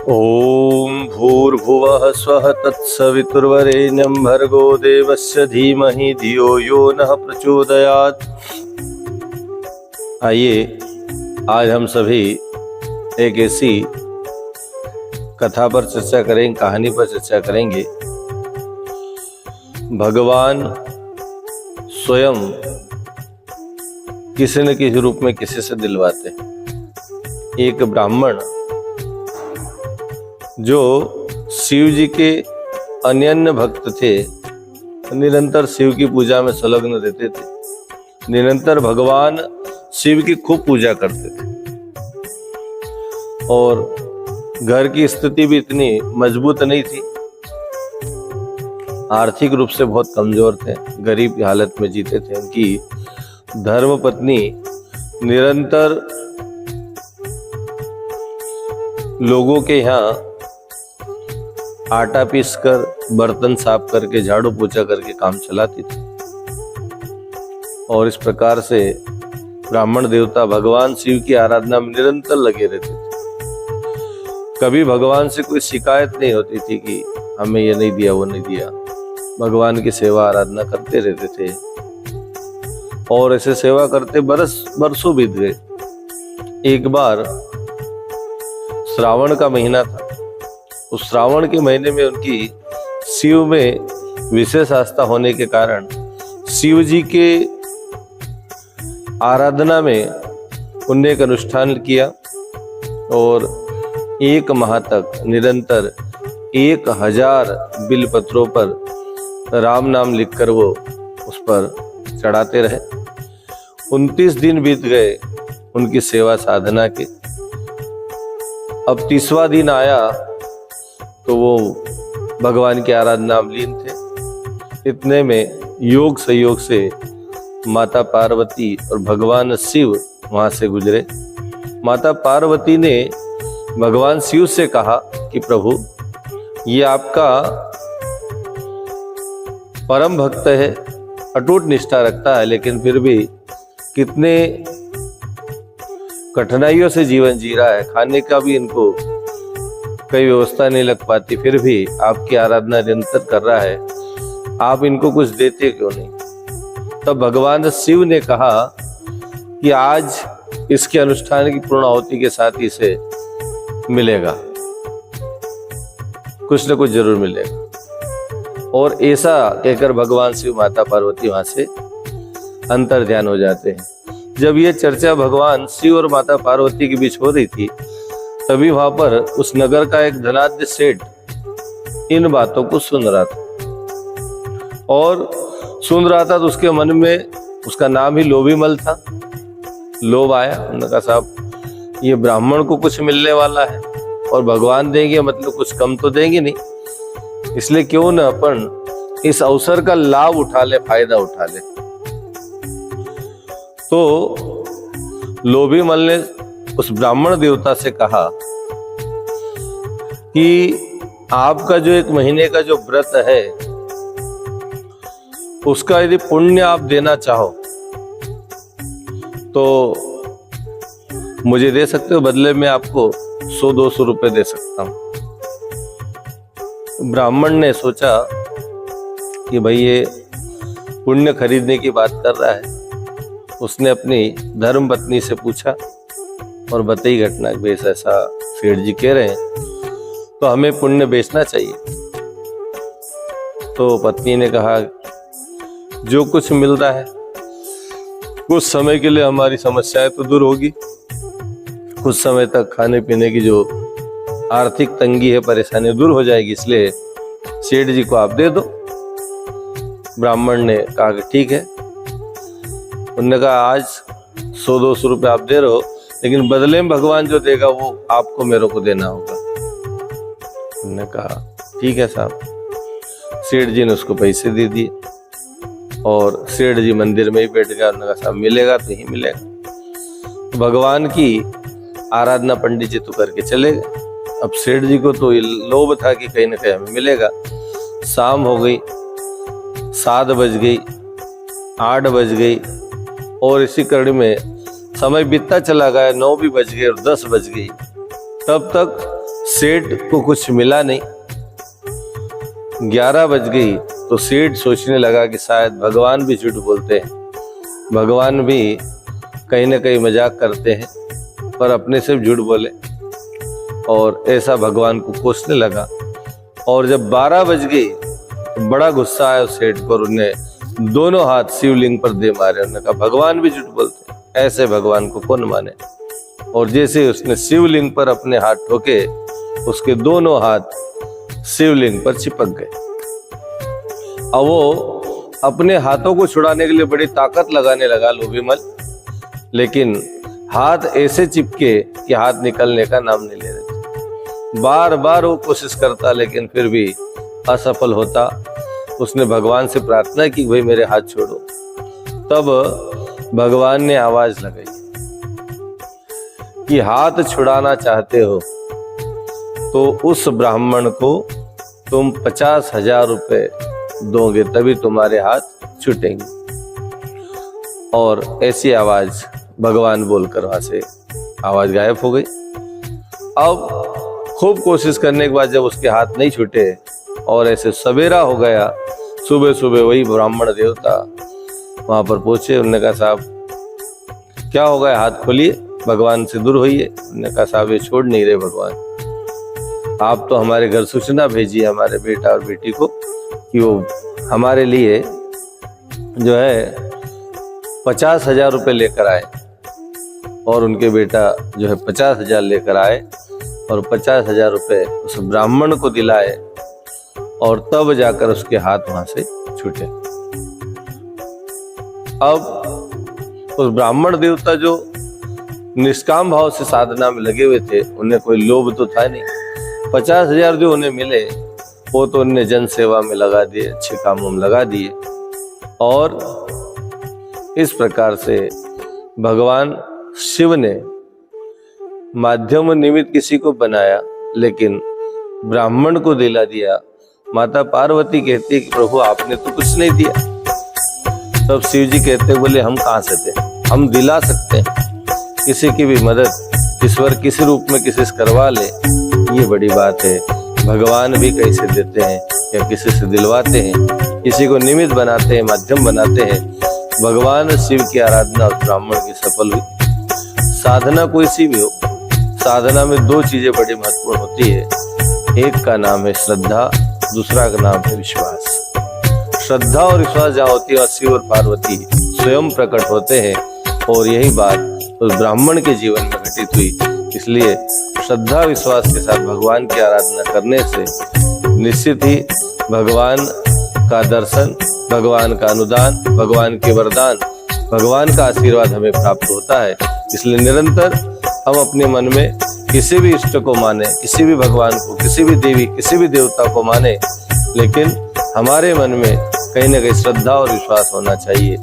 ओम भूर्भुवः स्वः तत्सवितुर्वरेण्यं भर्गो देवस्य धीमहि धियो यो नः प्रचोदयात्। आइए आज हम सभी एक ऐसी कथा पर चर्चा करेंगे, कहानी पर चर्चा करेंगे। भगवान स्वयं किसी न किसी रूप में किसी से दिलवाते हैं। एक ब्राह्मण जो शिव जी के अनन्य भक्त थे, निरंतर शिव की पूजा में संलग्न रहते थे, निरंतर भगवान शिव की खूब पूजा करते थे और घर की स्थिति भी इतनी मजबूत नहीं थी, आर्थिक रूप से बहुत कमजोर थे, गरीब की हालत में जीते थे। उनकी धर्म पत्नी निरंतर लोगों के यहाँ आटा पीसकर, बर्तन साफ करके, झाड़ू पोछा करके काम चलाती थी और इस प्रकार से ब्राह्मण देवता भगवान शिव की आराधना में निरंतर लगे रहते थे। कभी भगवान से कोई शिकायत नहीं होती थी कि हमें ये नहीं दिया, वो नहीं दिया। भगवान की सेवा आराधना करते रहते थे और ऐसे सेवा करते बरसों बीत गए। एक बार श्रावण का महीना था। उस श्रावण के महीने में उनकी शिव में विशेष आस्था होने के कारण शिव जी के आराधना में उन्होंने एक अनुष्ठान किया और 1 माह तक निरंतर 1000 बिलपत्रों पर राम नाम लिखकर वो उस पर चढ़ाते रहे। 29 दिन बीत गए उनकी सेवा साधना के। अब 30वां दिन आया तो वो भगवान की आराधना में लीन थे। इतने में योग संयोग से माता पार्वती और भगवान शिव वहां से गुजरे। माता पार्वती ने भगवान शिव से कहा कि प्रभु, ये आपका परम भक्त है, अटूट निष्ठा रखता है, लेकिन फिर भी कितने कठिनाइयों से जीवन जी रहा है, खाने का भी इनको कई व्यवस्था नहीं लग पाती, फिर भी आपकी आराधना निरंतर कर रहा है, आप इनको कुछ देते क्यों नहीं? तब भगवान शिव ने कहा कि आज इसके अनुष्ठान की पूर्णाहुति के साथ इसे मिलेगा, कुछ न कुछ जरूर मिलेगा। और ऐसा कहकर भगवान शिव माता पार्वती वहां से अंतर ध्यान हो जाते हैं। जब ये चर्चा भगवान शिव और माता पार्वती के बीच हो रही थी, तभी वहां पर उस नगर का एक धनाढ्य सेठ इन बातों को सुन रहा था और सुन रहा था तो उसके मन में, उसका नाम ही लोभीमल था, लोभ आया। उन्होंने कहा, साहब ये ब्राह्मण को कुछ मिलने वाला है और भगवान देंगे, मतलब कुछ कम तो देंगे नहीं, इसलिए क्यों न अपन इस अवसर का लाभ उठा ले, फायदा उठा ले। तो लोभीमल ने उस ब्राह्मण देवता से कहा कि आपका जो 1 महीने का जो व्रत है, उसका यदि पुण्य आप देना चाहो तो मुझे दे सकते हो, बदले में आपको 100-200 रुपए दे सकता हूं। ब्राह्मण ने सोचा कि भाई ये पुण्य खरीदने की बात कर रहा है। उसने अपनी धर्म पत्नी से पूछा और बताई घटना कि ऐसा सेठ जी कह रहे हैं तो हमें पुण्य बेचना चाहिए। तो पत्नी ने कहा, जो कुछ मिल रहा है कुछ समय के लिए हमारी समस्याएं तो दूर होगी, कुछ समय तक खाने पीने की जो आर्थिक तंगी है, परेशानी दूर हो जाएगी, इसलिए सेठ जी को आप दे दो। ब्राह्मण ने कहा कि ठीक है। उन्होंने कहा, आज 100-200 रुपये आप दे रहे हो, लेकिन बदले में भगवान जो देगा वो आपको मेरे को देना होगा। उन्होंने कहा ठीक है साहब। सेठ जी ने उसको पैसे दे दिए और सेठ जी मंदिर में ही बैठ गया। उन्होंने कहा, साहब मिलेगा तो ही मिलेगा। तो भगवान की आराधना पंडित जी तो करके चले गए। अब सेठ जी को तो लोभ था कि कहीं ना कहीं हमें मिलेगा। शाम हो गई, 7 बज गई, 8 बज गई और इसी कड़ी में समय बीतता चला गया। 9 भी बज गए और 10 बज गई। तब तक सेठ को कुछ मिला नहीं। 11 बज गई तो सेठ सोचने लगा कि शायद भगवान भी झूठ बोलते हैं, भगवान भी कहीं ना कहीं मजाक करते हैं, पर अपने से झूठ बोले। और ऐसा भगवान को कोसने लगा। और जब 12 बज गई तो बड़ा गुस्सा आया उस सेठ पर, उन्हें दोनों हाथ शिवलिंग पर दे मारे। उन्होंने कहा भगवान भी झूठ बोलते हैं, ऐसे भगवान को कौन माने। और जैसे उसने शिवलिंग पर अपने हाथ ठोके, उसके दोनों हाथ शिवलिंग पर चिपक गए। अब वो अपने हाथों को छुड़ाने के लिए बड़ी ताकत लगाने लगा लोभीमल, लेकिन हाथ ऐसे चिपके कि हाथ निकलने का नाम नहीं ले रहे। बार बार वो कोशिश करता लेकिन फिर भी असफल होता। उसने भगवान से प्रार्थना की भाई मेरे हाथ छोड़ो। तब भगवान ने आवाज लगाई कि हाथ छुड़ाना चाहते हो तो उस ब्राह्मण को तुम 50,000 रुपए दोगे, तभी तुम्हारे हाथ छूटेंगे। और ऐसी आवाज भगवान बोलकर वहां से आवाज गायब हो गई। अब खूब कोशिश करने के बाद जब उसके हाथ नहीं छूटे और ऐसे सवेरा हो गया, सुबह सुबह वही ब्राह्मण देवता वहां पर पहुंचे। उन्होंने कहा साहब क्या हो गया, हाथ खोलिए, भगवान से दूर होइए। उन्होंने कहा साहब ये छोड़ नहीं रहे भगवान, आप तो हमारे घर सूचना भेजिए हमारे बेटा और बेटी को कि वो हमारे लिए जो है 50,000 रुपये लेकर आए। और उनके बेटा जो है 50,000 लेकर आए और 50,000 रुपये उस ब्राह्मण को दिलाए, और तब जाकर उसके हाथ वहां से छूटे। अब उस ब्राह्मण देवता जो निष्काम भाव से साधना में लगे हुए थे, उन्हें कोई लोभ तो था नहीं। 50,000 जो उन्हें मिले वो तो उन्हें जन सेवा में लगा दिए, अच्छे कामों में लगा दिए। और इस प्रकार से भगवान शिव ने माध्यम निमित्त किसी को बनाया, लेकिन ब्राह्मण को दिला दिया। माता पार्वती कहती है कि प्रभु आपने तो कुछ नहीं दिया। तब शिव जी कहते बोले हम कहाँ से थे, हम दिला सकते हैं। किसी की भी मदद ईश्वर किसी रूप में किसी से करवा ले, ये बड़ी बात है। भगवान भी कैसे देते हैं या किसी से दिलवाते हैं, किसी को निमित्त बनाते हैं, माध्यम बनाते हैं। भगवान शिव की आराधना उस ब्राह्मण की सफल हुई। साधना कोई सी भी हो, साधना में 2 चीजें बड़ी महत्वपूर्ण होती है। एक का नाम है श्रद्धा, दूसरा का नाम है विश्वास। श्रद्धा और विश्वास जहाँ होती है, शिव और पार्वती स्वयं प्रकट होते हैं। और यही बात उस ब्राह्मण के जीवन में घटित हुई। इसलिए श्रद्धा विश्वास के साथ भगवान की आराधना करने से निश्चित ही भगवान का दर्शन, भगवान का अनुदान, भगवान के वरदान, भगवान का आशीर्वाद हमें प्राप्त होता है। इसलिए निरंतर हम अपने मन में किसी भी इष्ट को माने, किसी भी भगवान को, किसी भी देवी, किसी भी देवता को माने, लेकिन हमारे मन में कहीं ना कहीं श्रद्धा और विश्वास होना चाहिए।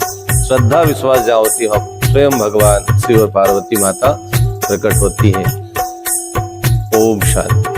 श्रद्धा विश्वास जहाँ होती है, स्वयं भगवान शिव और पार्वती माता प्रकट होती है। ओम शांति।